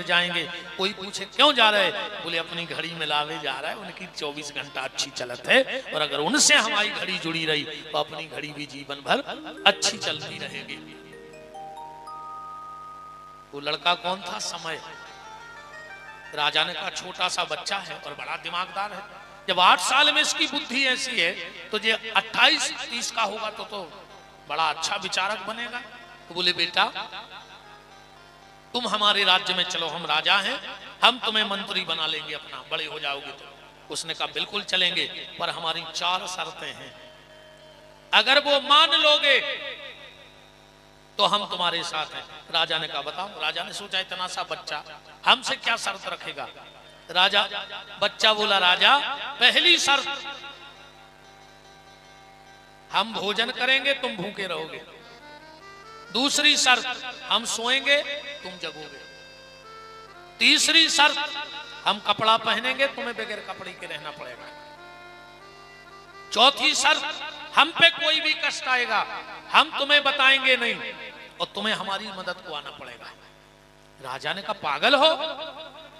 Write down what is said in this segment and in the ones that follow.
जाएंगे। कोई पूछे क्यों जा रहे, बोले अपनी घड़ी में लावे जा रहा है, उनकी 24 घंटा अच्छी चलत है, और अगर उनसे हमारी घड़ी जुड़ी रही तो अपनी घड़ी भी जीवन भर अच्छी चलती रहेगी। वो लड़का कौन था? समय। राजा ने कहा छोटा सा बच्चा है और बड़ा दिमागदार है, जब 8 साल में इसकी बुद्धि ऐसी है तो ये 28-30 का होगा तो बड़ा अच्छा विचारक बनेगा। तो बोले बेटा तुम हमारे राज्य में चलो, हम राजा हैं, हम तुम्हें मंत्री बना लेंगे अपना, बड़े हो जाओगे तो। उसने कहा बिल्कुल चलेंगे, पर हमारी 4 शर्तें हैं, अगर वो मान लोगे तो हम तुम्हारे साथ हैं। राजा ने कहा बताओ। राजा ने सोचा इतना सा बच्चा हमसे क्या शर्त रखेगा। बच्चा बोला राजा पहली शर्त, हम भोजन करेंगे तुम भूखे रहोगे। दूसरी शर्त, हम सोएंगे तुम जगोगे। तीसरी शर्त, हम कपड़ा पहनेंगे तुम्हें बगैर कपड़े के रहना पड़ेगा। चौथी शर्त, हम पे कोई भी कष्ट आएगा हम तुम्हें बताएंगे नहीं और तुम्हें हमारी मदद को आना पड़ेगा। राजा ने कहा पागल हो,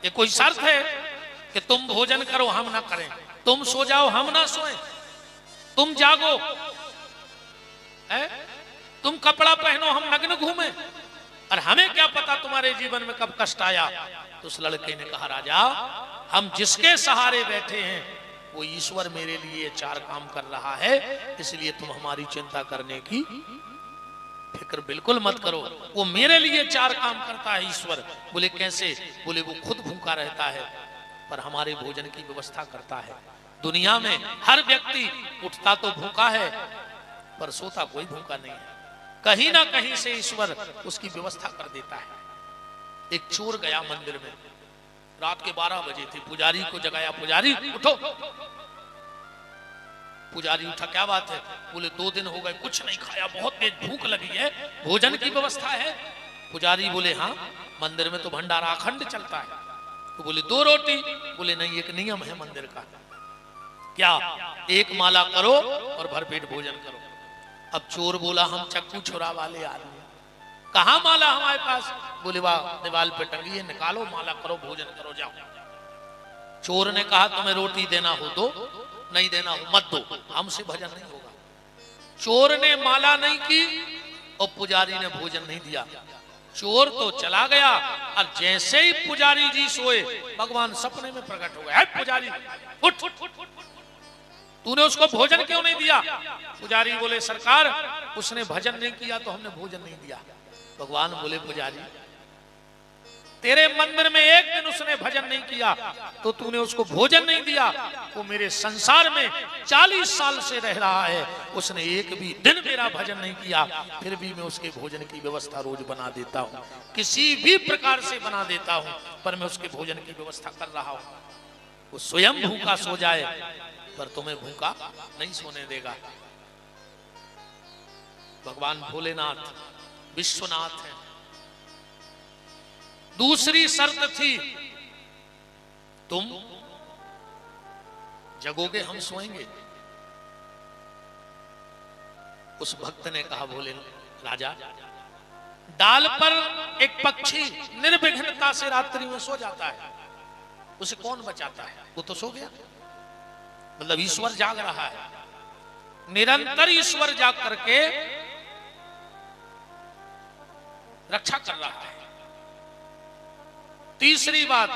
ये कोई शर्त है कि तुम भोजन करो हम ना करें, तुम सो जाओ हम ना सोएं, तुम जागो है? तुम कपड़ा पहनो हम नग्न घूमें, और हमें क्या पता तुम्हारे जीवन में कब कष्ट आया। तो उस लड़के ने कहा राजा हम जिसके सहारे बैठे हैं वो ईश्वर मेरे लिए 4 काम कर रहा है, इसलिए तुम हमारी चिंता करने की फिक्र बिल्कुल मत करो, वो मेरे लिए 4 काम करता है ईश्वर। बोले कैसे? बोले वो खुद भूखा रहता है पर हमारे भोजन की व्यवस्था करता है। दुनिया में हर व्यक्ति उठता तो भूखा है पर सोता कोई भूखा नहीं है, कहीं ना कहीं से ईश्वर उसकी व्यवस्था कर देता है। एक चोर गया मंदिर में, रात के 12 बजे थे, पुजारी को जगाया, पुजारी उठो। पुजारी उठा, क्या बात है? बोले 2 दिन हो गए कुछ नहीं खाया, बहुत तेज भूख लगी है, भोजन की व्यवस्था है? पुजारी बोले हाँ, मंदिर में तो भंडारा अखंड चलता है। तो बोले 2 रोटी? बोले नहीं, एक नियम है मंदिर का। क्या? 1 माला करो और भरपेट भोजन करो। अब चोर बोला हम चक्कू छुरा वाले आदमी, कहां माला हमारे पास? बोले वाह दीवार पे टंगी है, निकालो माला करो भोजन करो जाओ। चोर ने कहा तुम्हें रोटी देना हो दो, नहीं देना हो मत दो, हमसे भजन नहीं होगा। चोर ने माला नहीं की और पुजारी ने भोजन नहीं दिया। चोर तो चला गया और जैसे ही पुजारी जी सोए भगवान सपने में प्रकट हो गए, पुजारी उठ, तूने उसको भोजन क्यों नहीं दिया? पुजारी बोले सरकार उसने भजन नहीं किया तो हमने भोजन नहीं दिया। भगवान बोले पुजारी तेरे मंदिर में एक दिन उसने भजन नहीं किया तो तूने उसको भोजन नहीं दिया। वो मेरे संसार में 40 साल से रह रहा है, उसने एक भी दिन मेरा भजन नहीं किया, फिर भी मैं उसके भोजन की व्यवस्था रोज बना देता हूँ, किसी भी प्रकार से बना देता हूँ, पर मैं उसके भोजन की व्यवस्था कर रहा हूँ। वो स्वयं भूखा सो जाए पर तुम्हें भूखा नहीं सोने देगा। भगवान भोलेनाथ विश्वनाथ है। दूसरी शर्त थी तुम जगोगे हम सोएंगे। उस भक्त ने कहा भोले राजा डाल पर एक पक्षी निर्विघ्नता से रात्रि में सो जाता है, उसे कौन बचाता है? वो तो सो गया। मतलब ईश्वर जाग रहा है, निरंतर ईश्वर जाग करके रक्षा कर रहा है। तीसरी बात,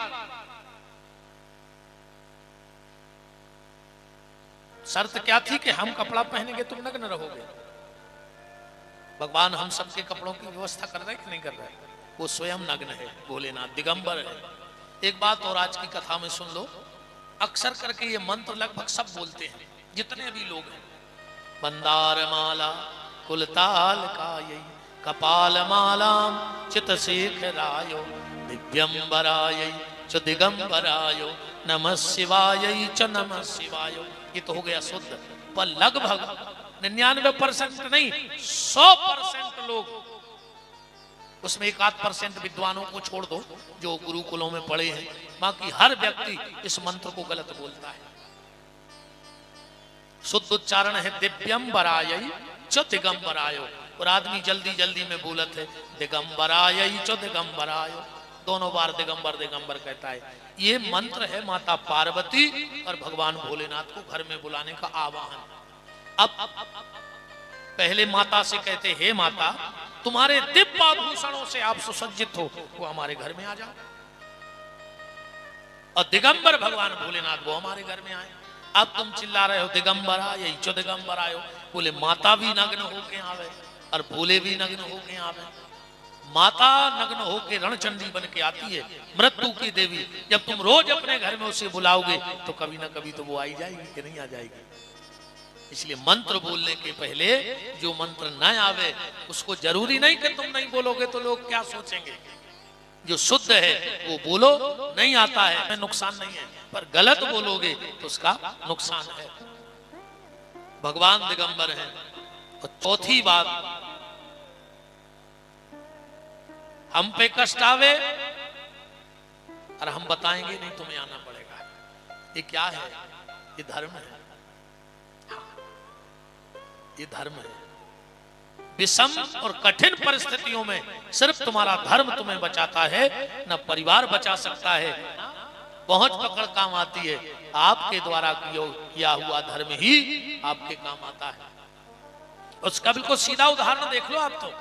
शर्त क्या थी कि हम कपड़ा पहनेंगे तुम नग्न रहोगे। भगवान हम सबके कपड़ों की व्यवस्था कर रहे कि नहीं कर रहे? वो स्वयं नग्न है, भोलेनाथ दिगंबर है। एक बात और आज की कथा में सुन लो, अक्सर करके ये मंत्र लगभग सब बोलते हैं जितने भी लोग हैं। मंदार माला कुलताल कायै कपाल मालाम चित शेखरायो दिव्यंबराय च दिगंबरायो नमः शिवाय च नमः शिवाय। ये तो हो गया शुद्ध, पर लगभग 99% नहीं 100% लोग, उसमें 1-8% विद्वानों को छोड़ दो जो गुरुकुलों में पढ़े हैं, बाकी हर व्यक्ति इस मंत्र को गलत बोलता है। शुद्ध उच्चारण है दिव्यंबराय च दिगंबरायो, और आदमी जल्दी जल्दी में बोलत है दिगंबराय च दिगंबरायो। दोनों बार दिगंबर दिगंबर कहता है। ये मंत्र है माता पार्वती और भगवान भोलेनाथ को घर में बुलाने का आवाहन। अब पहले माता से कहते, हे माता, तुम्हारे दिव्य आभूषणों से आप सुसज्जित हो, वो हमारे घर में आ जाओ। और दिगंबर भगवान भोलेनाथ वो हमारे घर में आए। अब तुम चिल्ला रहे हो दिगंबर आ, यही चो दिगंबर आयो। बोले माता भी नग्न होके आवे और भोले भी नग्न होके आवे। माता नग्न होके रणचंडी बन के आती है, मृत्यु की देवी। जब तुम रोज अपने घर में उसे बुलाओगे तो कभी ना कभी तो वो आई जाएगी कि नहीं आ जाएगी। इसलिए मंत्र बोलने के पहले जो मंत्र न आवे उसको जरूरी नहीं कि तुम नहीं बोलोगे तो लोग क्या सोचेंगे। जो शुद्ध है वो बोलो, नहीं आता है नुकसान नहीं है, पर गलत बोलोगे तो उसका नुकसान है। भगवान दिगंबर हैं। और चौथी बात, हम पे कष्ट आवे और हम बताएंगे नहीं, तुम्हें आना पड़ेगा। ये क्या है? ये धर्म है। ये धर्म है। विषम और कठिन परिस्थितियों में सिर्फ तुम्हारा धर्म तुम्हें बचाता है, न परिवार बचा सकता है। पहुंच पकड़ काम आती है, आपके द्वारा किया हुआ धर्म ही आपके काम आता है। उसका बिल्कुल सीधा उदाहरण देख लो आप तो।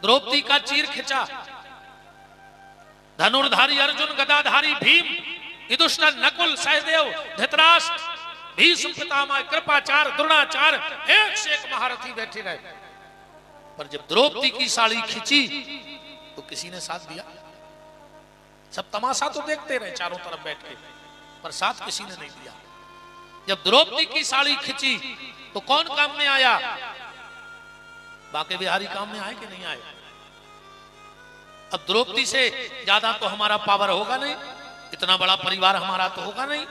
द्रौपदी का चीर खिंचा, धनुर्धारी अर्जुन, गदाधारी भीम, युधिष्ठिर, नकुल, सहदेव, धृतराष्ट्र, भीष्म पितामह, कृपाचार्य, द्रोणाचार्य, एक से एक महारथी बैठे रहे। पर जब द्रौपदी की साड़ी खिंची तो किसी ने साथ दिया? सब तमाशा तो देखते रहे चारों तरफ बैठ के, पर साथ किसी ने नहीं दिया। जब द्रौपदी की साड़ी खिंची तो कौन काम में आया? बांके बिहारी काम में आए कि नहीं आए? अब द्रौपदी से ज्यादा तो हमारा पावर होगा नहीं, इतना बड़ा परिवार हमारा तो होगा नहीं,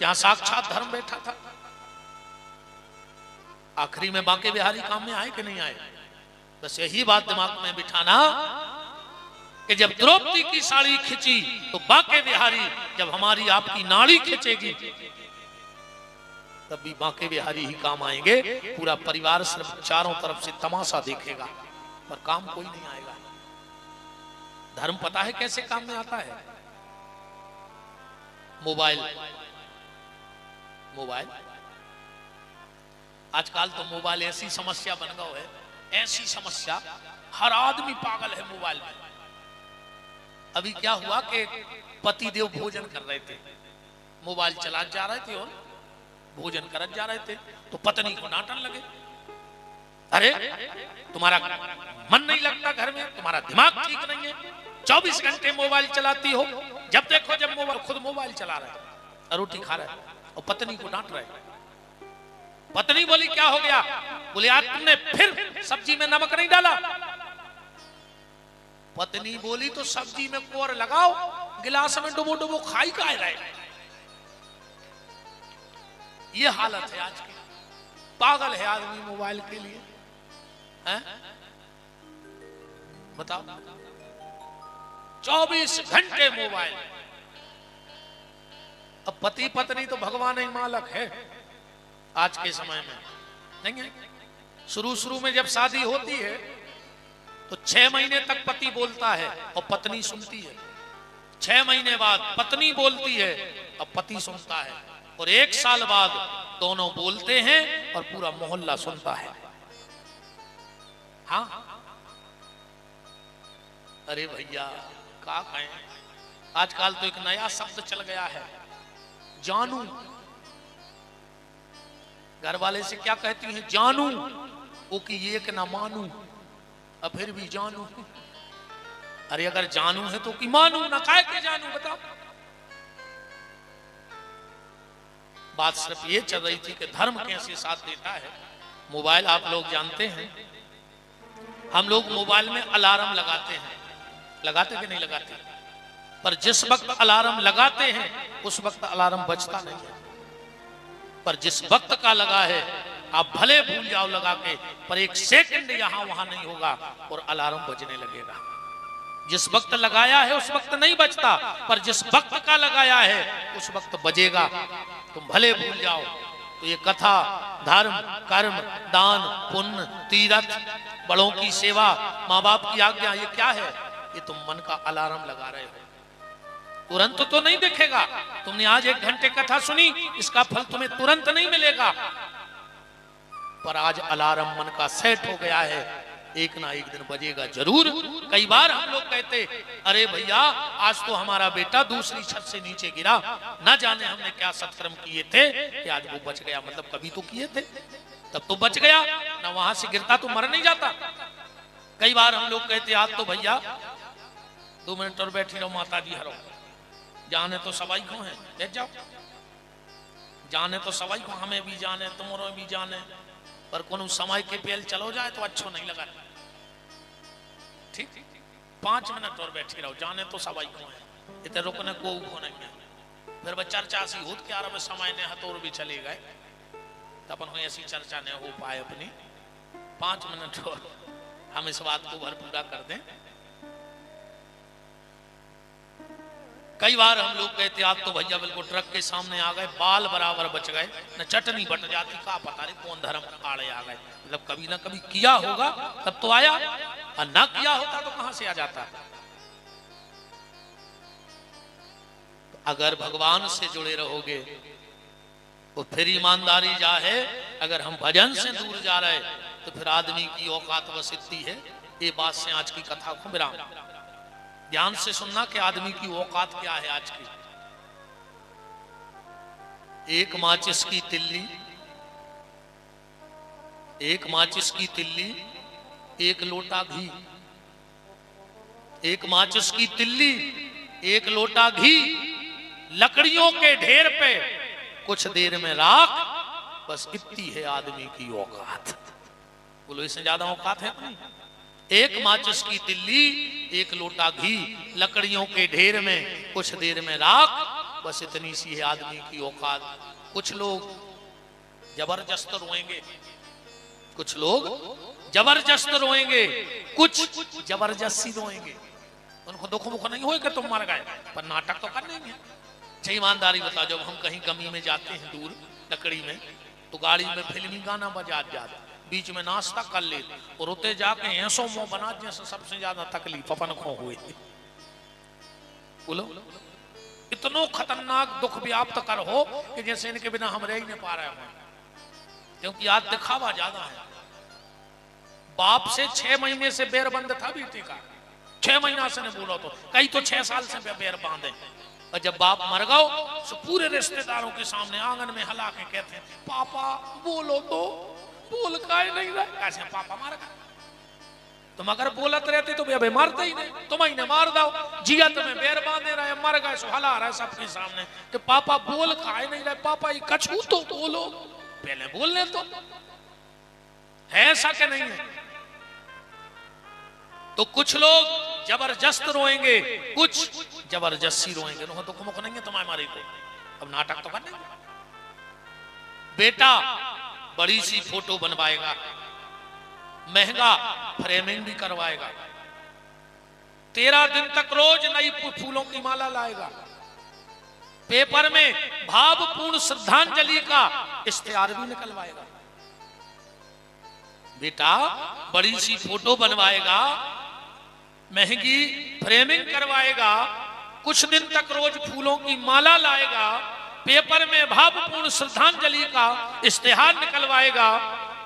यहां साक्षात धर्म बैठा था। आखिरी में बांके बिहारी काम में आए कि नहीं आए? बस यही बात दिमाग में बिठाना कि जब द्रौपदी की साड़ी खिंची तो बांके बिहारी, जब हमारी आपकी नाड़ी खिंचेगी तब भी बांके बिहारी ही काम आएंगे। पूरा परिवार सिर्फ चारों तरफ से तमाशा देखेगा, पर काम कोई नहीं आएगा। धर्म पता है कैसे काम में आता है? मोबाइल। मोबाइल आजकल तो मोबाइल ऐसी समस्या बन गया है, ऐसी समस्या, हर आदमी पागल है मोबाइल में। अभी क्या हुआ कि पति देव भोजन कर रहे थे, मोबाइल चला जा रहे थे और भोजन कर जा रहे थे, तो पत्नी को डांटने लगे, अरे तुम्हारा मन नहीं लगता घर में, तुम्हारा दिमाग ठीक नहीं है, 24 घंटे मोबाइल चलाती हो, जब देखो जब मोबाइल, खुद मोबाइल चला रहे हैं, रोटी खा रहे हैं और पत्नी को डांट रहे हैं। पत्नी बोली क्या हो गया? बोले आज तुमने फिर सब्जी में नमक नहीं डाला। पत्नी बोली तो सब्जी में कोर लगाओ, गिलास में डुबो डुबो खाई का रहे। ये हालत है आज की, पागल है आदमी मोबाइल के लिए, हैं? बताओ, 24 घंटे मोबाइल। अब पति पत्नी तो भगवान ही मालक है आज के समय में, नहीं है? शुरू शुरू में जब शादी होती है तो 6 महीने तक पति बोलता है और पत्नी सुनती है, 6 महीने बाद पत्नी बोलती है और पति सुनता है, और 1 साल बाद दोनों बोलते हैं और पूरा मोहल्ला सुनता है। हाँ, अरे भैया क्या कहें, आजकल तो एक नया शब्द चल गया है, जानू। घर वाले से क्या कहती हैं? जानू। वो कि ये कि ना मानू, अब फिर भी जानू। अरे अगर जानू है तो कि मानू, ना काहे के जानू, बताओ। बात सिर्फ ये चल रही थी कि धर्म कैसे साथ देता है। मोबाइल आप लोग जानते हैं, हम लोग मोबाइल में अलार्म लगाते हैं, लगाते कि नहीं लगाते? पर जिस वक्त अलार्म लगाते हैं उस वक्त अलार्म बजता नहीं है, पर जिस वक्त का लगा है आप भले भूल जाओ लगा के, पर 1 सेकंड यहां वहां नहीं होगा और अलार्म बजने लगेगा। जिस वक्त लगाया है उस वक्त नहीं बजता, पर जिस वक्त का लगाया है उस वक्त बजेगा, तुम भले भूल जाओ। तो ये कथा, धर्म, कर्म, दान, पुण्य, तीर्थ, बड़ों की सेवा, माँ बाप की आज्ञा, ये क्या है? ये तुम मन का अलार्म लगा रहे हो। तुरंत तो नहीं दिखेगा। तुमने आज 1 घंटे कथा सुनी, इसका फल तुम्हें तुरंत नहीं मिलेगा, पर आज अलार्म मन का सेट हो गया है, एक ना एक दिन बजेगा जरूर। कई बार हम लोग कहते, अरे भैया आज तो हमारा बेटा दूसरी छत से नीचे गिरा, ना जाने हमने क्या सत्कर्म किए थे कि आज वो बच गया। मतलब कभी तो किए थे, तब तो बच गया ना, वहां से गिरता तो मर नहीं जाता। कई बार हम लोग कहते, आज तो भैया 2 मिनट और बैठी रहो माता जी हरो, जाने तो सवाई को है, बैठ जाओ, जाने तो सवाई को, हमें भी जाने तुम्हारे भी जाने, पर कोनो समय के पेल चलो जाए तो अच्छो नहीं लगा। ठीक 5 मिनट और बैठी रहो, जाने तो सवाई को है, इतने रुकने को नहीं है। फिर वह चर्चा सी होत के आराम समय ने हथौर भी चले गए, तो अपन को ऐसी चर्चा नहीं हो पाए अपनी। 5 मिनट और हम इस बात को भरपूरा कर दें। कई बार हम लोग कहते, आप तो भैया बिल्कुल ट्रक के सामने आ गए, बाल बराबर बच गए, न चटनी बट जाती, का पता नहीं कौन धर्म आड़े आ गए। मतलब कभी ना कभी किया होगा तब तो आया, और ना किया होता तो कहां से आ जाता। तो अगर भगवान से जुड़े रहोगे तो फिर ईमानदारी जा है। अगर हम भजन से दूर जा रहे तो फिर आदमी की औकात बस इतनी है। ये बात से आज की कथा को विराम। ध्यान से सुनना कि आदमी की औकात क्या है आज की। एक माचिस की तिल्ली, एक माचिस की तिल्ली, एक लोटा घी, एक माचिस की तिल्ली, एक लोटा घी, लकड़ियों के ढेर पे कुछ देर में राख, बस इतनी है आदमी की औकात। बोलो इससे ज्यादा औकात है नहीं। एक माचिस की तिल्ली, एक लोटा घी, लकड़ियों के ढेर में कुछ देर में राख, बस इतनी सी है आदमी की औकात। कुछ लोग जबरदस्त रोएंगे, कुछ लोग जबरदस्त रोएंगे, कुछ जबरदस्ती रोएंगे। उनको दुख मुख नहीं होएगा तुम मर गए, पर नाटक तो कर लेंगे। ईमानदारी बता, जब हम कहीं कमी में जाते हैं दूर लकड़ी में, तो गाड़ी में फिल्मी गाना बजा जाता, बीच में नाश्ता कर ले और उते जाके ऐसो मुंह बना जैसे सबसे ज्यादा तकलीफ अपन को हुई। बोलो इतनो खतरनाक दुख व्याप्त कर हो कि जैसे इनके बिना हम रह ही नहीं पा रहे हो, क्योंकि आज दिखावा ज्यादा है। बाप से 6 महीने से बेर बंद था बेटी का, 6 महीना से नहीं बोलो तो, कई तो 6 साल से बेर बांधे। और जब बाप मर गओ तो पूरे रिश्तेदारों के सामने आंगन में हला के कहते हैं, पापा बोलो तो, बोल काहे नहीं रहे। कैसे पापा मार गए, तुम अगर बोलत रहते तो अबे मारते ही नहीं, तुम ही ने मार दो। जिया तुम्हें बेर बांधे रहे, मर गए सो हला रहे सबके सामने कि पापा बोल काहे नहीं रहे, पापा ये कछू तो बोलो, पहले बोलने तो है ऐसा कि नहीं है। तो कुछ लोग जबरदस्त रोएंगे, कुछ जबरदस्ती रोएंगे। तो मुख नहीं है तुम्हारे मारे को, अब नाटक तो करने। बेटा बड़ी सी फोटो बनवाएगा, महंगा फ्रेमिंग भी करवाएगा, 13 दिन तक रोज नई फूलों की माला लाएगा, पेपर में भावपूर्ण श्रद्धांजलि का इश्तिहार भी निकलवाएगा। बेटा बड़ी सी फोटो बनवाएगा, महंगी फ्रेमिंग करवाएगा, कुछ दिन तक रोज फूलों की माला लाएगा, पेपर में भावपूर्ण श्रद्धांजलि का इश्तिहार निकलवाएगा।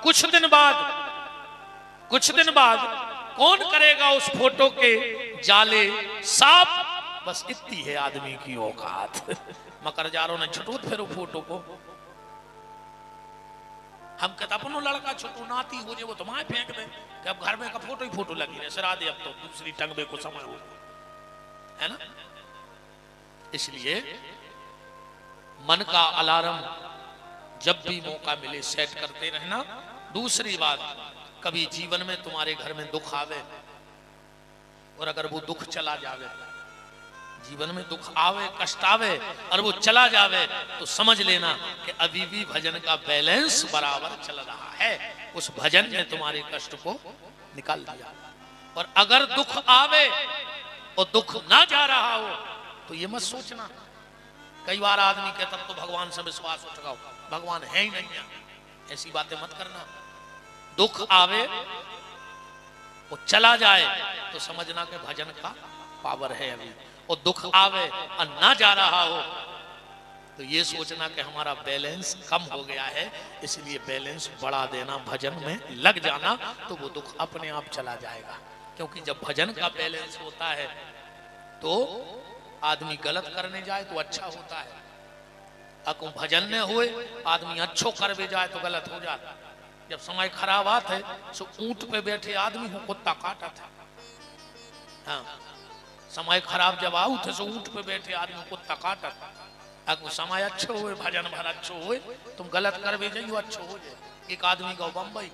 कुछ दिन बाद कौन करेगा उस फोटो के जाले साफ। बस इतनी है आदमी की औकात। मकर जारो ने छुटूत फिर फोटो को हम कहता अपनो लड़का छोटू नाती हो जे वो तो माए फेंक दे कि अब घर में का फोटो ही फोटो लगी रहे, सरा दे अब तो दूसरी टंगबे को समय हो, है ना। इसलिए मन का अलार्म जब भी मौका मिले सेट करते रहना। दूसरी बात, कभी जीवन में तुम्हारे घर में दुख आवे और अगर वो दुख चला जावे, जीवन में दुख आवे कष्ट आवे और वो चला जावे, तो समझ लेना कि अभी भी भजन का बैलेंस बराबर चल रहा है। उस भजन ने तुम्हारे कष्ट को निकाल दिया। और अगर दुख आवे और दुख ना जा रहा हो तो ये मत सोचना। कई बार आदमी कहता तो भगवान से विश्वास उठ गया, भगवान है ही नहीं है, ऐसी बातें मत करना। दुख आवे वो चला जाए तो समझना कि भजन का पावर है अभी। और दुख आवे और ना जा रहा हो तो ये सोचना कि हमारा बैलेंस कम हो गया है, इसलिए बैलेंस बढ़ा देना, भजन में लग जाना, तो वो दुख अपने आप चला जाएगा। क्योंकि जब भजन का बैलेंस होता है तो आदमी गलत करने जाए तो अच्छा होता है, अको भजन न हुए आदमी अच्छो कर भी जाए तो गलत हो जाता। जब समय खराब आता है तो ऊंट पे बैठे आदमी को कुत्ता काटा था। हाँ, समय खराब जब आऊ थे तो ऊंट पे बैठे आदमी कुत्ता काटा था। अगर समय अच्छो हुए, भजन भर अच्छो हुए, तुम गलत कर भी जाइयो अच्छो हो जाए। एक आदमी को बम्बई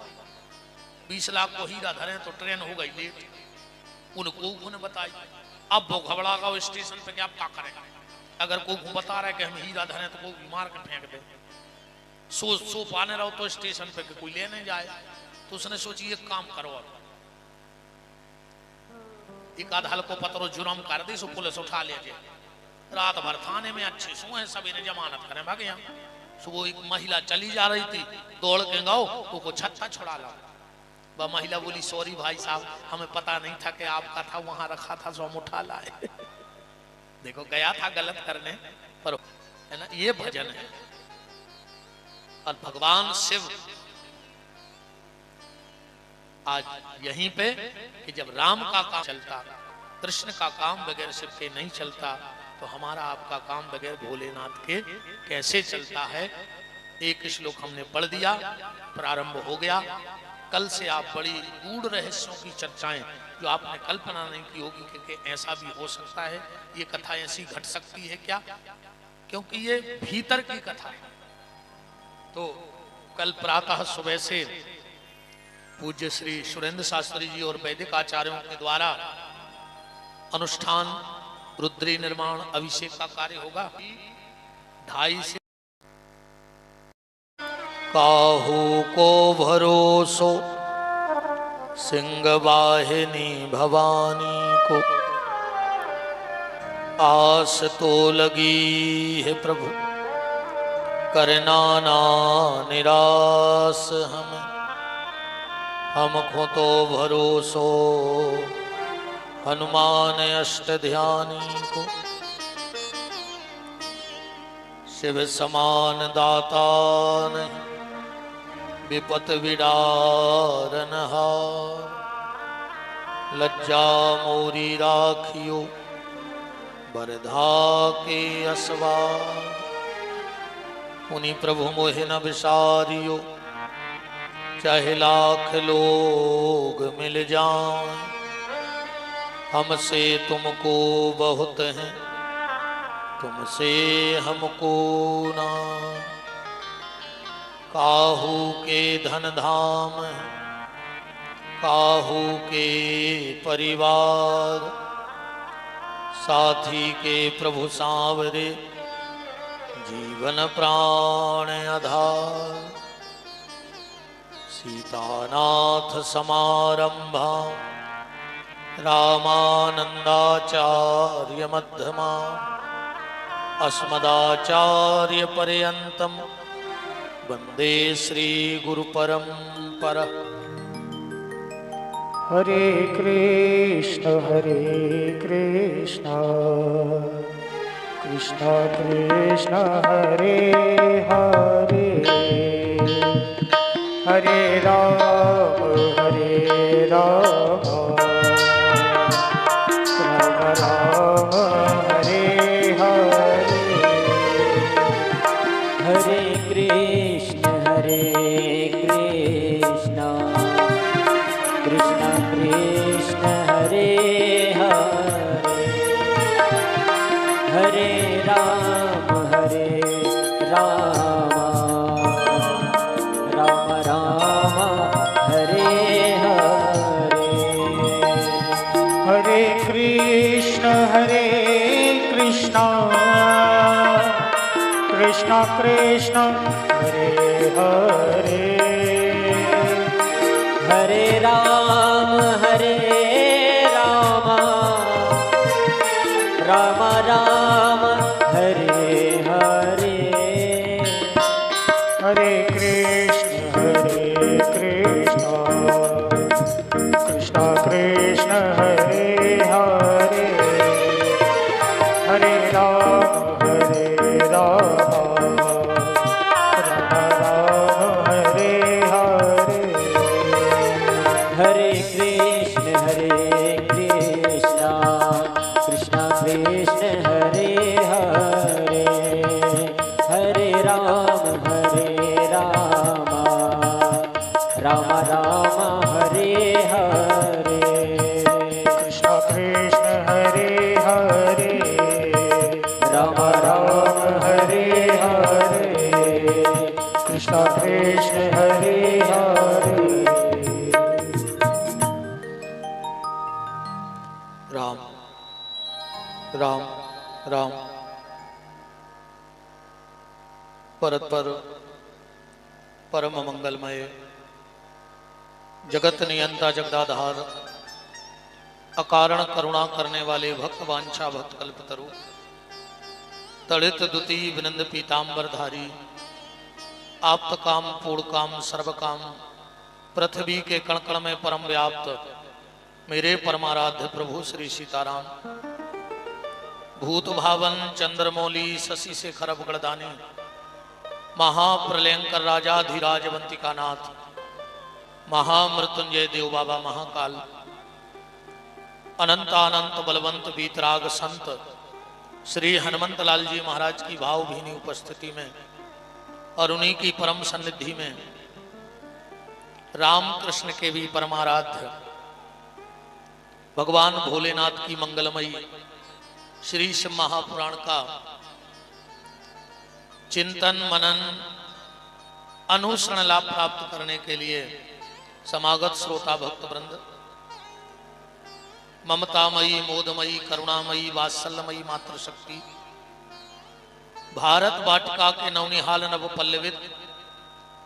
20 लाख को हीरा धरे तो ट्रेन हो गई लेट, उनको उन्हें बताई। अब वो घबरा गया स्टेशन पे, क्या करेगा? अगर कोई बता रहा है कि हम हीरा धरे तो कोई मार के फेंक दे। सो पाने रहो तो स्टेशन पे कोई लेने जाए, तो उसने सोची एक काम करो, अब एक आध हल्को पत्रो जुर्म कर दी, सो पुलिस उठा ले जाए। रात भर थाने में अच्छे सोए, सभी ने जमानत करें भागे। यहाँ सुबह एक महिला चली जा रही थी, दौड़ के गाओ तो को छत्ता छुड़ा ला। वह महिला बोली सॉरी भाई साहब, हमें पता नहीं था कि आपका था, वहां रखा था सो हम उठा लाए। देखो गया था गलत करने पर, है ना, ये भजन है। और भगवान शिव आज यहीं पे कि जब राम का काम चलता, कृष्ण का काम बगैर शिव के नहीं चलता, तो हमारा आपका काम बगैर भोलेनाथ के कैसे चलता है। एक श्लोक हमने पढ़ दिया, प्रारंभ हो गया। कल से आप बड़ी गूढ़ रहस्यों की चर्चाएं जो आपने कल्पना नहीं की होगी कि ऐसा भी हो सकता है, ये कथा ऐसी घट सकती है क्या, क्योंकि ये भीतर की कथा है। तो कल प्रातः सुबह से पूज्य श्री सुरेंद्र शास्त्री जी और वैदिक आचार्यों के द्वारा अनुष्ठान रुद्री निर्माण अभिषेक का कार्य होगा 2:30 से। काहू को भरोसो सिंह वाहिनी भवानी को, आस तो लगी है प्रभु करना ना निराश हमें। हमको तो भरोसो हनुमान अष्ट ध्यानी को, शिव समान दाता नहीं विपत विडारन हार। लज्जा मोरी राखियो बरधा के असवार। उन्हीं प्रभु मोहि न विसारियो चाहे लाख लोग मिल जाएं। हमसे तुमको बहुत हैं तुमसे हमको ना। काहू के धन धाम काहू के परिवार, साथी के प्रभु सांवरे जीवन प्राण आधार। सीतानाथ समारंभा रामानंदाचार्य मध्यमा। अस्मदाचार्य पर्यंतम वंदे श्री गुरु परंपरा। हरे कृष्ण कृष्ण कृष्ण हरे हरे, हरे राम राम राम हरे हरे। हरे कृष्ण कृष्ण कृष्ण हरे हरे, हरे राम राम राम हरे हरे। हरे कृष्ण कृष्ण कृष्ण हरे हरे, हरे राम राम राम हरे हरे। हरे कृष्ण कृष्ण कृष्ण राम राम। परत्पर परम मंगलमय जगत नियंता जगदाधार अकारण करुणा करने वाले भक्त वांछा भक्त कल्पतरु तड़ित दुती विनंद पीतांबर धारी आप्त काम पूर्ण काम सर्व काम पृथ्वी के कण कण में परम व्याप्त मेरे परमाराध्य प्रभु श्री सीताराम। भूत भावन चंद्रमौली शशि शेखर गणदानी महाप्रलयंकर राजाधिराजवंतिका नाथ महामृत्युंजय देव बाबा महाकाल अनंतानंत बलवंत वीतराग संत श्री हनुमंत लाल जी महाराज की भावभीनी उपस्थिति में और उन्हीं की परम सन्निधि में राम कृष्ण के भी परमाराध्य भगवान भोलेनाथ की मंगलमयी श्री शिव महापुराण का चिंतन मनन अनुसरण लाभ प्राप्त करने के लिए समागत श्रोता भक्त वृंद, ममतामयी मोदमयी करुणामयी वात्सल्यमयी मातृशक्ति भारत वाटिका के नवनिहाल नव पल्लवित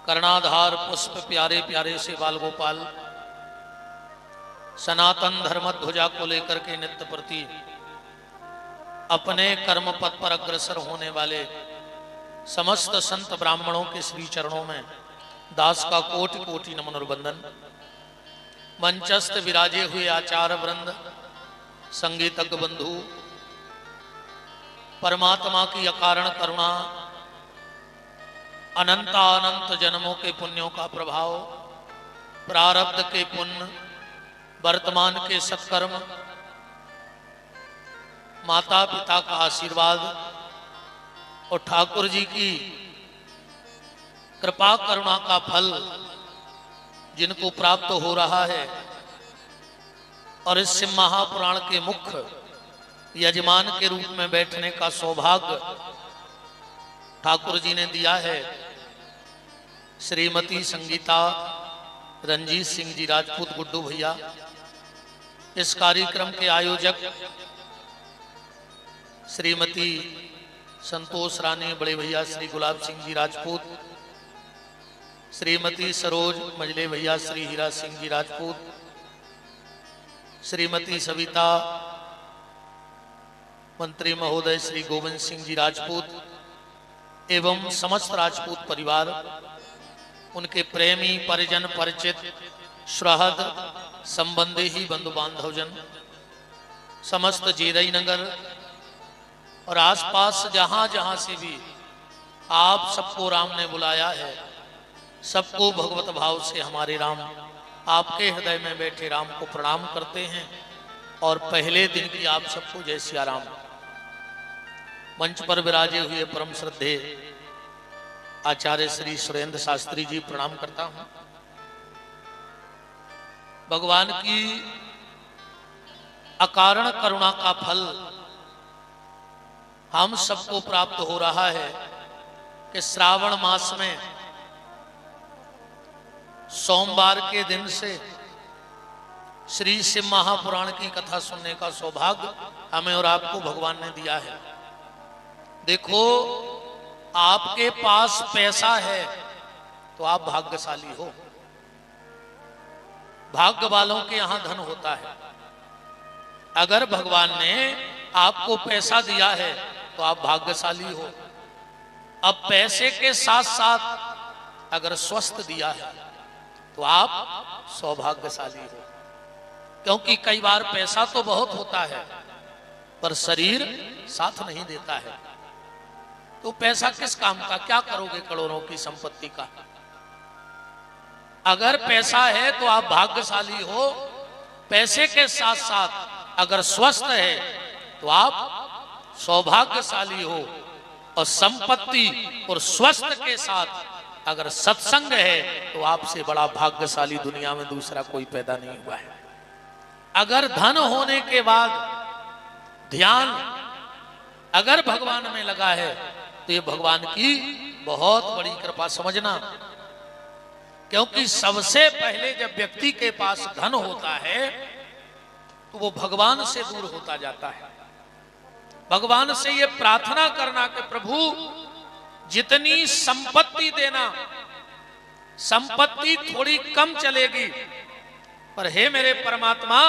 कर्णाधार पुष्प प्यारे प्यारे से बाल गोपाल सनातन धर्म ध्वजा को लेकर के नित्य प्रति अपने कर्म पथ पर अग्रसर होने वाले समस्त संत ब्राह्मणों के श्री चरणों में दास का कोटि कोटि नमन और वंदन। मंचस्थ विराजे हुए आचार्य वृंद, संगीतज्ञ बंधु, परमात्मा की अकारण करुणा, अनंतानंत जन्मों के पुण्यों का प्रभाव, प्रारब्ध के पुण्य, वर्तमान के सत्कर्म, माता पिता का आशीर्वाद और ठाकुर जी की कृपा करुणा का फल जिनको प्राप्त हो रहा है और इस शिव महापुराण के मुख्य यजमान के रूप में बैठने का सौभाग्य ठाकुर जी ने दिया है। श्रीमती संगीता रंजीत सिंह जी राजपूत गुड्डू भैया, इस कार्यक्रम के आयोजक श्रीमती संतोष रानी बड़े भैया श्री गुलाब सिंह जी राजपूत, श्रीमती सरोज मजले भैया श्री हीरा सिंह जी राजपूत, श्रीमती सविता मंत्री महोदय श्री गोविंद सिंह जी राजपूत एवं समस्त राजपूत परिवार, उनके प्रेमी परिजन परिचित श्रहद संबंधी ही बंधु बांधवजन, समस्त जेरई नगर और आसपास जहां जहां से भी आप सबको राम ने बुलाया है, सबको भगवत भाव से हमारे राम आपके हृदय में बैठे राम को प्रणाम करते हैं और पहले दिन की आप सबको जय सिया राम। मंच पर विराजे हुए परम श्रद्धे आचार्य श्री सुरेंद्र शास्त्री जी प्रणाम करता हूं। भगवान की अकारण करुणा का फल हम सबको प्राप्त हो रहा है कि श्रावण मास में सोमवार के दिन से श्री शिव महापुराण की कथा सुनने का सौभाग्य हमें और आपको भगवान ने दिया है। देखो, आपके पास पैसा है तो आप भाग्यशाली हो। भाग्य वालों के यहां धन होता है। अगर भगवान ने आपको पैसा दिया है तो आप भाग्यशाली हो। अब पैसे के साथ साथ अगर स्वस्थ दिया है तो आप सौभाग्यशाली हो, क्योंकि कई बार पैसा तो बहुत होता है पर शरीर साथ नहीं देता है। तो पैसा किस काम का, क्या करोगे करोड़ों की संपत्ति का। अगर पैसा है तो आप भाग्यशाली हो। पैसे के साथ साथ अगर स्वस्थ है तो आप सौभाग्यशाली हो। और संपत्ति और स्वस्थ के साथ अगर सत्संग है तो आपसे बड़ा भाग्यशाली दुनिया में दूसरा कोई पैदा नहीं हुआ है। अगर धन होने के बाद ध्यान अगर भगवान में लगा है तो ये भगवान की बहुत बड़ी कृपा समझना। क्योंकि सबसे पहले जब व्यक्ति के पास धन होता है तो वो भगवान से दूर होता जाता है। भगवान से ये प्रार्थना करना कि प्रभु जितनी संपत्ति देना, संपत्ति थोड़ी कम चलेगी, पर हे मेरे परमात्मा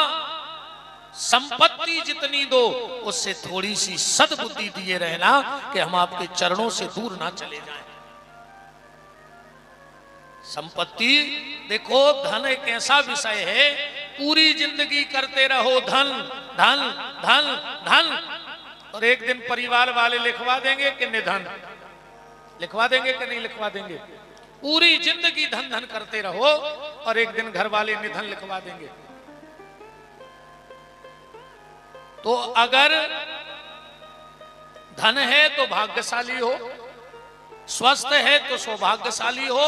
संपत्ति जितनी दो उससे थोड़ी सी सद्बुद्धि दिए रहना कि हम आपके चरणों से दूर ना चले जाएं। संपत्ति देखो, धन एक ऐसा विषय है, पूरी जिंदगी करते रहो धन धन धन धन, और एक दिन परिवार वाले लिखवा देंगे कि निधन, लिखवा देंगे कि नहीं लिखवा देंगे। पूरी जिंदगी धन धन करते रहो और एक दिन घर वाले निधन लिखवा देंगे। तो अगर धन है तो भाग्यशाली हो, स्वस्थ है तो सौभाग्यशाली हो,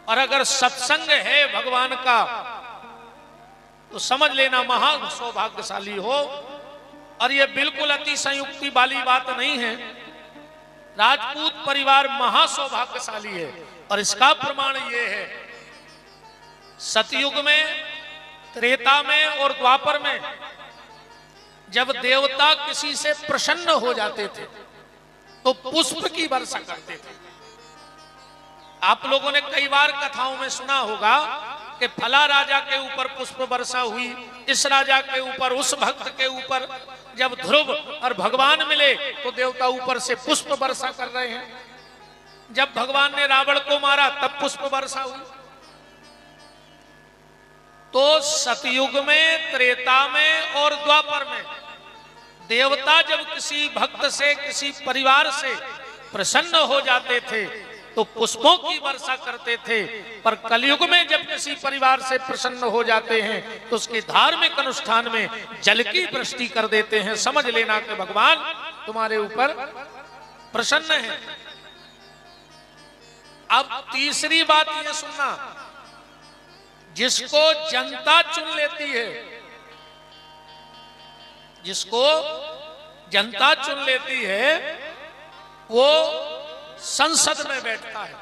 और अगर सत्संग है भगवान का तो समझ लेना महा सौभाग्यशाली हो। और यह बिल्कुल अति संयुक्ति वाली बात नहीं है, राजपूत परिवार महा सौभाग्यशाली है। और इसका प्रमाण यह है, सतयुग में, त्रेता में और द्वापर में जब देवता किसी से प्रसन्न हो जाते थे तो पुष्प की वर्षा करते थे। आप लोगों ने कई बार कथाओं में सुना होगा कि फला राजा के ऊपर पुष्प वर्षा हुई, इस राजा के ऊपर, उस भक्त के ऊपर। जब ध्रुव और भगवान मिले तो देवता ऊपर से पुष्प वर्षा कर रहे हैं। जब भगवान ने रावण को मारा तब पुष्प वर्षा हुई। तो सतयुग में, त्रेता में और द्वापर में देवता जब किसी भक्त से, किसी परिवार से प्रसन्न हो जाते थे तो पुष्पों की वर्षा करते थे। पर कलयुग में जब किसी परिवार से प्रसन्न हो जाते हैं तो उसके धार्मिक अनुष्ठान में जल की वृष्टि कर देते हैं। समझ लेना कि भगवान तुम्हारे ऊपर प्रसन्न है। अब तीसरी बात ये सुनना, जिसको जनता चुन लेती है, जिसको जनता चुन लेती है वो संसद में बैठता है।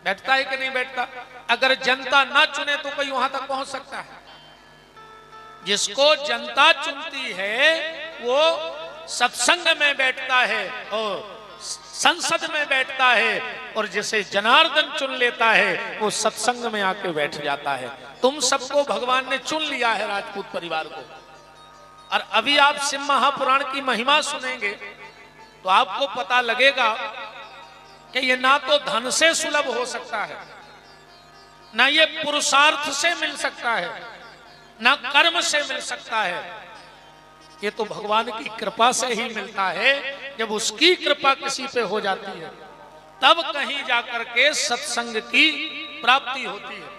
बैठता है कि नहीं बैठता? अगर जनता ना चुने तो कोई वहां तक पहुंच सकता है। जिसको जनता चुनती है वो सत्संग में बैठता है और संसद में बैठता है, और जिसे जनार्दन चुन लेता है वो सत्संग में आके बैठ जाता है। तुम सबको भगवान ने चुन लिया है, राजपूत परिवार को। और अभी आप शिव महापुराण की महिमा सुनेंगे तो आपको पता लगेगा कि ये ना तो धन से सुलभ हो सकता है, ना ये पुरुषार्थ से मिल सकता है, ना कर्म से मिल सकता है। ये तो भगवान की कृपा से ही मिलता है। जब उसकी कृपा किसी पे हो जाती है तब कहीं जाकर के सत्संग की प्राप्ति होती है।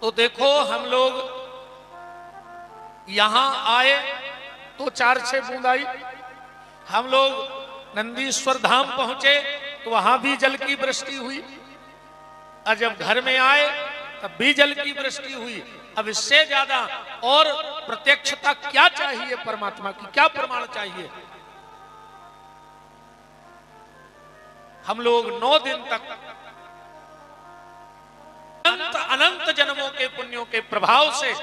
तो देखो, हम लोग यहां आए तो 4-6 बूंद आई। हम लोग नंदीश्वर धाम पहुंचे तो वहां भी जल की वृष्टि हुई, और जब घर में आए तब भी जल की वृष्टि हुई। अब इससे ज्यादा और प्रत्यक्षता क्या चाहिए? परमात्मा की क्या प्रमाण चाहिए? हम लोग 9 दिन तक अनंत अनंत जन्मों के पुण्यों के प्रभाव से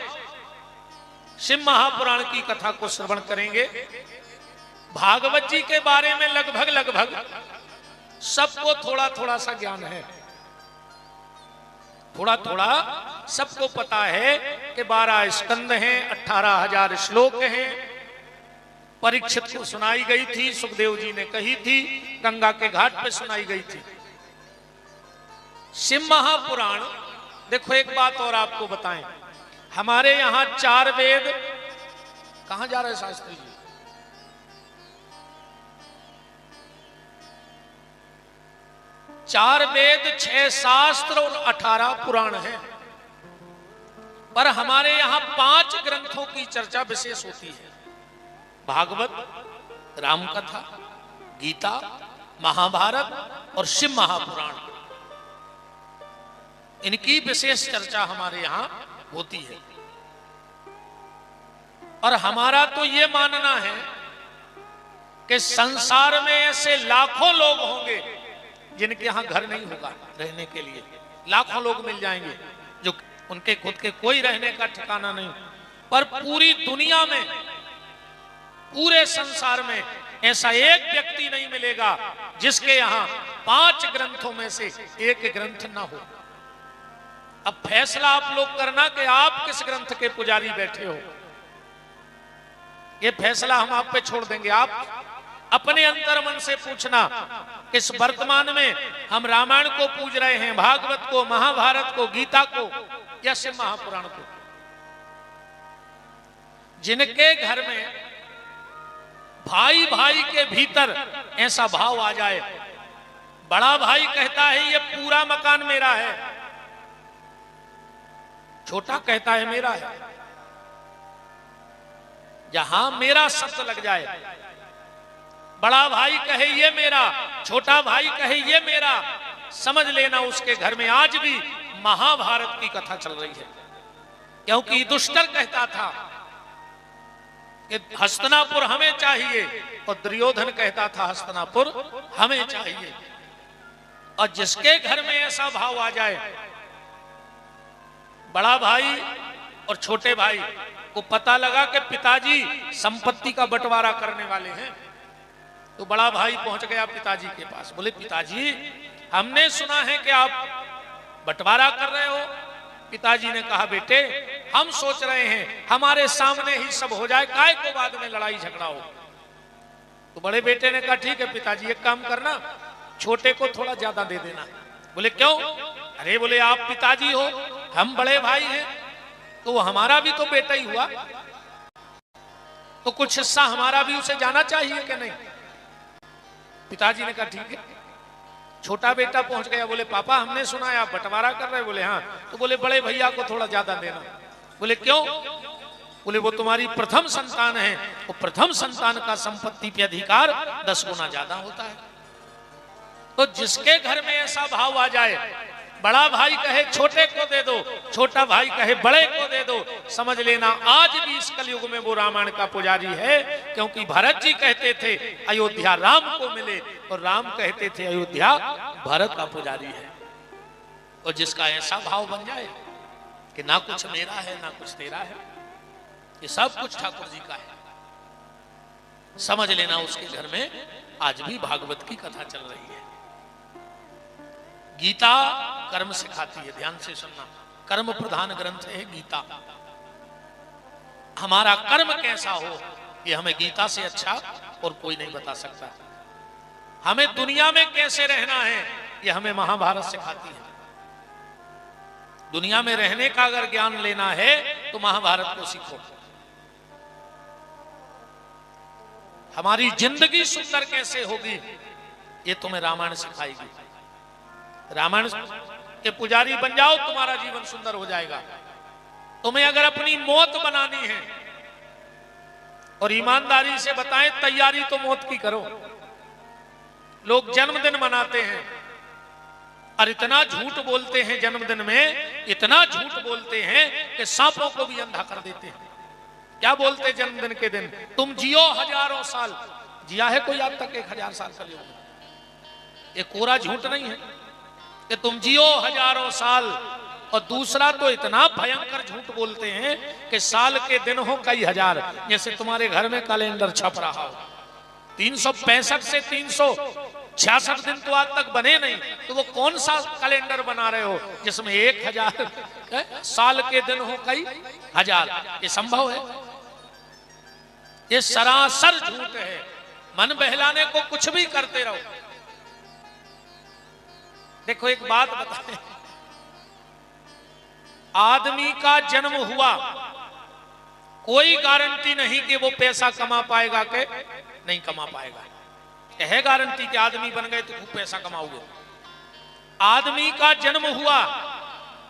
शिव महापुराण की कथा को श्रवण करेंगे। भागवत जी के बारे में लगभग सबको थोड़ा थोड़ा सा ज्ञान है, थोड़ा थोड़ा सबको पता है कि 12 स्कंद हैं, 18,000 श्लोक हैं। परीक्षित को सुनाई गई थी, सुखदेव जी ने कही थी, गंगा के घाट पे सुनाई गई थी। शिव महापुराण, देखो एक बात और आपको बताएं, हमारे यहां 4 वेद, कहां जा रहे शास्त्री जी? 4 वेद, 6 शास्त्र और 18 पुराण हैं। पर हमारे यहां 5 ग्रंथों की चर्चा विशेष होती है। भागवत, रामकथा, गीता, महाभारत और शिव महापुराण, इनकी विशेष चर्चा हमारे यहां होती है। और हमारा तो ये मानना है कि संसार में ऐसे लाखों लोग होंगे जिनके यहां घर नहीं होगा रहने के लिए। लाखों लोग मिल जाएंगे जो उनके खुद के कोई रहने का ठिकाना नहीं, पर पूरी दुनिया में, पूरे संसार में ऐसा एक व्यक्ति नहीं मिलेगा जिसके यहां 5 ग्रंथों में से एक ग्रंथ ना हो। अब फैसला आप लोग करना कि आप किस ग्रंथ के पुजारी बैठे हो। ये फैसला हम आप पे छोड़ देंगे। आप अपने अंतर मन से पूछना कि इस वर्तमान में हम रामायण को पूज रहे हैं, भागवत को, महाभारत को, गीता को या शिव महापुराण को। जिनके घर में भाई भाई के भीतर ऐसा भाव आ जाए, बड़ा भाई कहता है ये पूरा मकान मेरा है, छोटा कहता है मेरा है, यहां मेरा शब्द लग जाए, बड़ा भाई कहे ये मेरा, छोटा भाई कहे ये मेरा, समझ लेना उसके घर में आज भी महाभारत की कथा चल रही है। क्योंकि दुष्टर कहता था कि हस्तिनापुर हमें चाहिए और दुर्योधन कहता था हस्तिनापुर हमें चाहिए। और जिसके घर में ऐसा भाव आ जाए, बड़ा भाई और छोटे भाई को पता लगा कि पिताजी संपत्ति का बंटवारा करने वाले हैं, तो बड़ा भाई पहुंच गया पिताजी के पास। बोले पिताजी हमने सुना है कि आप बंटवारा कर रहे हो। पिताजी ने कहा बेटे हम सोच रहे हैं हमारे सामने ही सब हो जाए, काय को बाद में लड़ाई झगड़ा हो। तो बड़े बेटे ने कहा ठीक है पिताजी एक काम करना, छोटे को थोड़ा ज्यादा दे देना। बोले क्यों? अरे बोले आप पिताजी हो, हम बड़े भाई हैं, तो वो हमारा भी तो बेटा ही हुआ, तो कुछ हिस्सा हमारा भी उसे जाना चाहिए कि नहीं। पिताजी ने कहा ठीक है। छोटा बेटा पहुंच गया, बोले पापा हमने सुना है आप बंटवारा कर रहे। बोले हाँ। तो बोले बड़े भैया को थोड़ा ज्यादा देना। बोले क्यों? बोले वो तुम्हारी प्रथम संतान है, वो प्रथम संतान का संपत्ति पे अधिकार 10 गुना ज्यादा होता है। तो जिसके घर में ऐसा भाव आ जाए, बड़ा भाई कहे छोटे को दे दो, छोटा भाई कहे बड़े को दे दो, समझ लेना आज भी इस कलयुग में वो रामायण का पुजारी है। क्योंकि भरत जी कहते थे अयोध्या राम को मिले और राम कहते थे अयोध्या भरत का पुजारी है। और जिसका ऐसा भाव बन जाए कि ना कुछ मेरा है ना कुछ तेरा है, ये सब कुछ ठाकुर जी का है, समझ लेना उसके घर में आज भी भागवत की कथा चल रही है। गीता कर्म सिखाती है, ध्यान से सुनना, कर्म प्रधान ग्रंथ है गीता। हमारा कर्म कैसा हो ये हमें गीता से अच्छा और कोई नहीं बता सकता। हमें दुनिया में कैसे रहना है ये हमें महाभारत सिखाती है। दुनिया में रहने का अगर ज्ञान लेना है तो महाभारत को सीखो। हमारी जिंदगी सुंदर कैसे होगी ये तुम्हें रामायण सिखाएगी। रामायण के पुजारी बन जाओ, तुम्हारा जीवन सुंदर हो जाएगा। तुम्हें अगर अपनी मौत बनानी है और ईमानदारी से बताएं, तैयारी तो मौत की करो। लोग जन्मदिन मनाते हैं और इतना झूठ बोलते हैं, जन्मदिन में इतना झूठ बोलते हैं कि सांपों को भी अंधा कर देते हैं। क्या बोलते जन्मदिन के दिन? तुम जियो हजारों साल। जिया है कोई आज तक 1000 साल का योग? ये कोरा झूठ नहीं है कि तुम जियो हजारों साल। और दूसरा तो इतना भयंकर झूठ बोलते हैं कि साल के दिन हो कई हजार। जैसे तुम्हारे घर में कैलेंडर छप रहा हो, 365 से 366 दिन तो आज तक बने नहीं, तो वो कौन सा कैलेंडर बना रहे हो जिसमें 1000 साल के दिन हो कई हजार? ये संभव है? ये सरासर झूठ है। मन बहलाने को कुछ भी करते रहो। देखो एक बात बताएं, आदमी का जन्म हुआ, कोई गारंटी नहीं कि वो पैसा कमा पाएगा कि नहीं कमा पाएगा। है गारंटी कि आदमी बन गए तो खूब पैसा कमाओगे? आदमी का जन्म हुआ,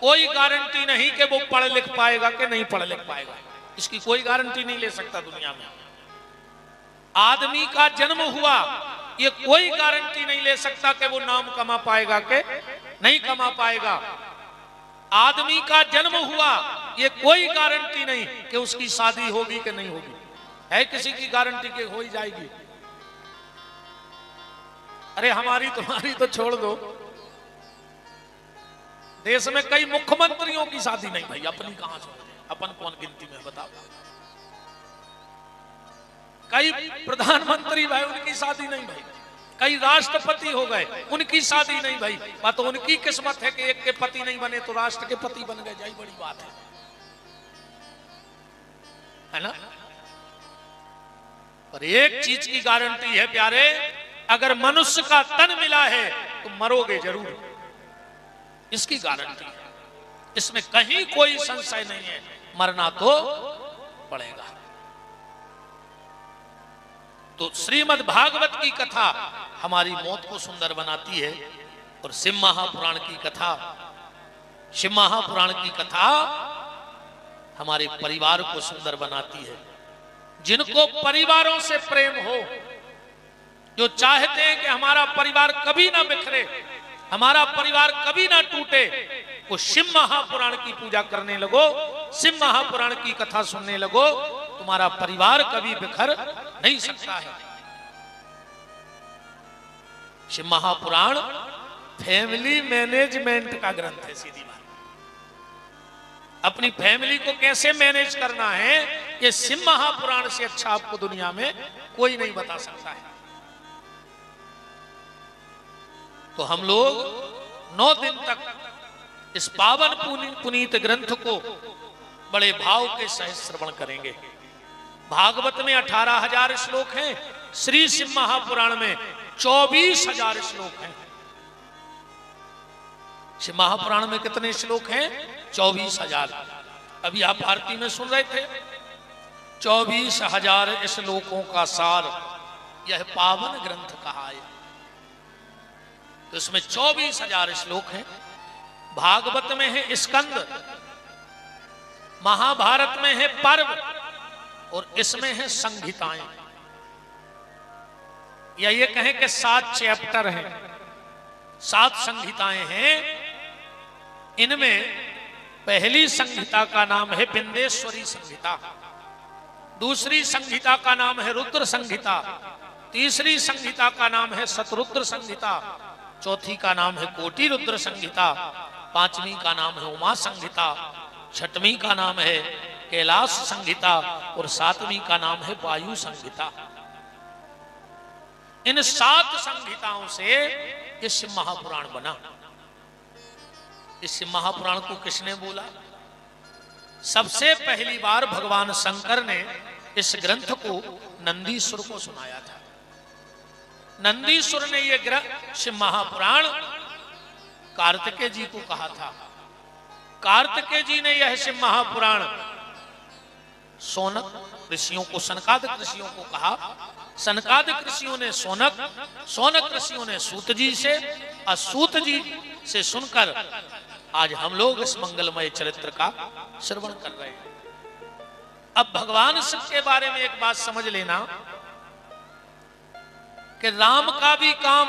कोई गारंटी नहीं कि वो पढ़ लिख पाएगा कि नहीं पढ़ लिख पाएगा। इसकी कोई गारंटी नहीं ले सकता दुनिया में। आदमी का जन्म हुआ, ये कोई गारंटी नहीं ले सकता कि वो नाम कमा पाएगा कि नहीं कमा पाएगा। आदमी का जन्म हुआ, ये कोई गारंटी नहीं कि उसकी शादी होगी कि नहीं होगी। है किसी की गारंटी कि हो ही जाएगी? अरे हमारी तुम्हारी तो छोड़ दो, देश में कई मुख्यमंत्रियों की शादी नहीं भाई, अपनी कहां से? अपन कौन गिनती में बताओ। कई प्रधानमंत्री भाई उनकी शादी नहीं भाई, कई राष्ट्रपति हो गए उनकी शादी नहीं भाई। बात तो उनकी किस्मत है कि एक के पति नहीं बने तो राष्ट्र के पति बन गए, यही बड़ी बात है ना। पर एक चीज की गारंटी है प्यारे, अगर मनुष्य का तन मिला है तो मरोगे जरूर, इसकी गारंटी है, इसमें कहीं कोई संशय नहीं है, मरना तो पड़ेगा। तो श्रीमद् भागवत की कथा हमारी मौत को सुंदर बनाती है, और शिव महापुराण की कथा, शिव महापुराण की कथा हमारे परिवार को सुंदर बनाती है। जिनको परिवारों से प्रेम हो, जो चाहते हैं कि हमारा परिवार कभी ना बिखरे, हमारा परिवार कभी ना टूटे, वो शिव महापुराण की पूजा करने लगो, शिव महापुराण की कथा सुनने लगो, तुम्हारा परिवार कभी बिखर नहीं सकता है। शिव महापुराण फैमिली मैनेजमेंट का ग्रंथ है। सीधी बात, अपनी फैमिली को कैसे मैनेज करना है, ये शिव महापुराण से अच्छा आपको दुनिया में कोई नहीं बता सकता है। तो हम लोग 9 दिन तक इस पावन पुनीत ग्रंथ को बड़े भाव के सहित श्रवण करेंगे। भागवत में 18,000 श्लोक हैं, श्री शिव महापुराण में 24,000 श्लोक हैं। शिव महापुराण में कितने श्लोक हैं? 24,000। अभी आप आरती में सुन रहे थे, 24,000 श्लोकों का सार यह पावन ग्रंथ कहा है। तो इसमें 24,000 श्लोक हैं। भागवत में है स्कंद, महाभारत में है पर्व, और इसमें है संहिताएं, या ये कहें कि 7 चैप्टर हैं, 7 संहिताएं हैं। इनमें पहली संहिता का नाम है बिंदेश्वरी संहिता, दूसरी संहिता का नाम है रुद्र संहिता, तीसरी संहिता का नाम है शतरुद्र संहिता, चौथी का नाम है कोटि रुद्र संहिता, पांचवी का नाम है उमा संहिता, छठवीं का नाम है कैलाश संहिता, और 7वीं का नाम है वायु संहिता। इन 7 संहिताओं से ये शिव महापुराण बना। इस शिव महापुराण को किसने बोला? सबसे पहली बार भगवान शंकर ने इस ग्रंथ को नंदीश्वर को सुनाया था। नंदीश्वर ने यह ग्रंथ शिव महापुराण कार्तिकेय जी को कहा था। कार्तिकेय जी ने यह शिव महापुराण सौनक ऋषियों को, सनकादिक ऋषियों को कहा। सनकादिक ऋषियों ने सौनक, सौनक ऋषियों ने सूत जी से, और सूत जी से सुनकर आज हम लोग इस मंगलमय चरित्र का श्रवण कर रहे हैं। अब भगवान शिव के बारे में एक बात समझ लेना कि राम का भी काम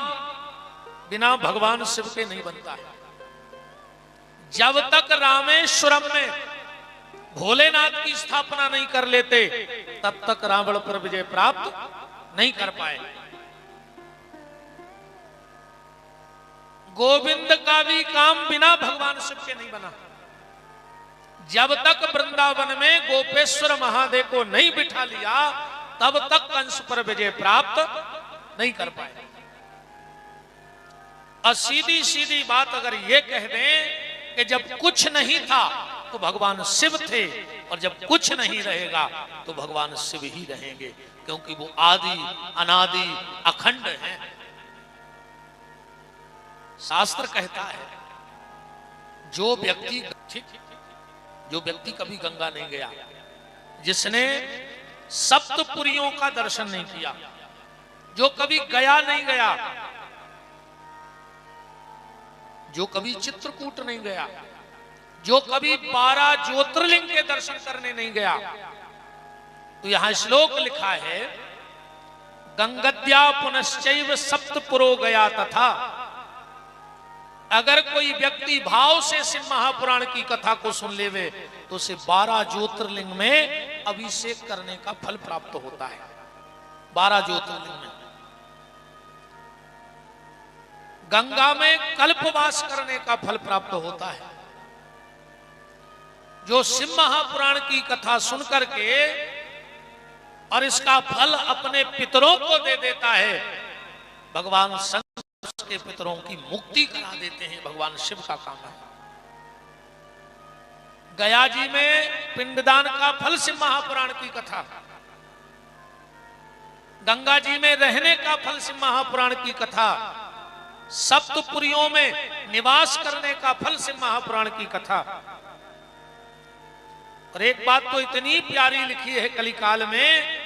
बिना भगवान शिव के नहीं बनता है। जब तक रामेश्वरम में भोलेनाथ की स्थापना नहीं कर लेते, तब तक रावण पर विजय प्राप्त नहीं कर पाए। गोविंद का भी काम बिना भगवान शिव के नहीं बना। जब तक वृंदावन में गोपेश्वर महादेव को नहीं बिठा लिया, तब तक कंस पर विजय प्राप्त नहीं कर पाए। और सीधी सीधी बात अगर ये कह दें कि जब कुछ नहीं था तो भगवान शिव थे, और जब कुछ नहीं रहेगा तो भगवान शिव ही रहेंगे, क्योंकि वो आदि अनादि अखंड हैं। शास्त्र कहता है जो व्यक्ति कभी गंगा नहीं गया, जिसने सप्तपुरियों का दर्शन नहीं किया, जो कभी गया नहीं गया, जो कभी चित्रकूट नहीं गया, जो कभी 12 ज्योतिर्लिंग के दर्शन करने नहीं गया, तो यहां श्लोक लिखा है गंगद्या पुनश्चैव सप्तपुरो गया तथा। अगर कोई व्यक्ति भाव से शिव महापुराण की कथा को सुन लेवे तो उसे 12 ज्योतिर्लिंग में अभिषेक करने का फल प्राप्त होता है। 12 ज्योतिर्लिंग में, गंगा में कल्पवास करने का फल प्राप्त होता है। जो शिव महापुराण की कथा सुन करके और इसका फल अपने पितरों को दे देता है, भगवान शंकर उसके पितरों की मुक्ति करा देते हैं। भगवान शिव का काम है। गया जी में पिंडदान का फल शिव महापुराण की कथा, गंगा जी में रहने का फल शिव महापुराण की कथा, सप्तपुरियों में निवास करने का फल शिव महापुराण की कथा। और एक बात तो इतनी प्यारी लिखी है कलिकाल में